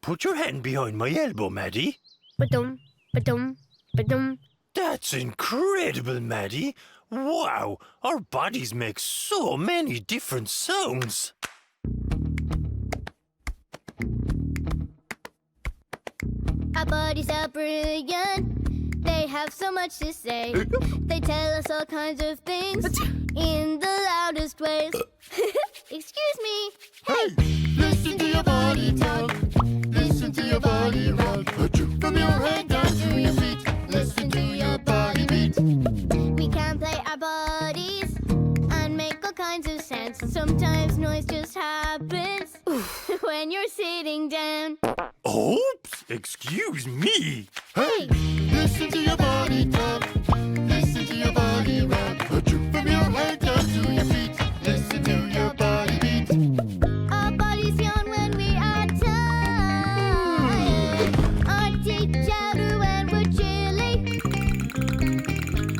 Put your hand behind my elbow, Maddie. Ba-dum, ba-dum, ba-dum. That's incredible, Maddie. Wow, our bodies make so many different sounds. Our bodies are brilliant. They have so much to say. They tell us all kinds of things in the loudest ways. Excuse me. Hey! Listen to your body talk. Listen to your body rock. From your head down to your feet. Listen to your body beat. We can play our bodies and make all kinds of sounds. Sometimes noise just happens when you're sitting down. Oops, excuse me. Hey! Listen to your body talk. Listen to your body rock. From your head down to your feet. Listen to your body beat. Our bodies yawn when we are tired. Our teeth chatter when we're chilly.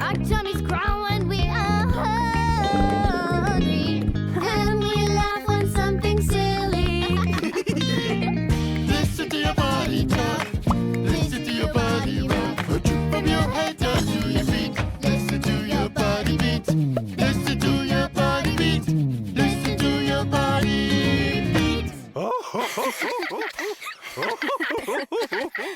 Our tummies growl when we are hungry. And we laugh when something's silly. Listen to your body talk. Listen to your body rock. From your head down to your feet. Listen to your body beat. Listen to your body beat. Listen to your body beat. Oh, ho, ho, ho, ho, ho.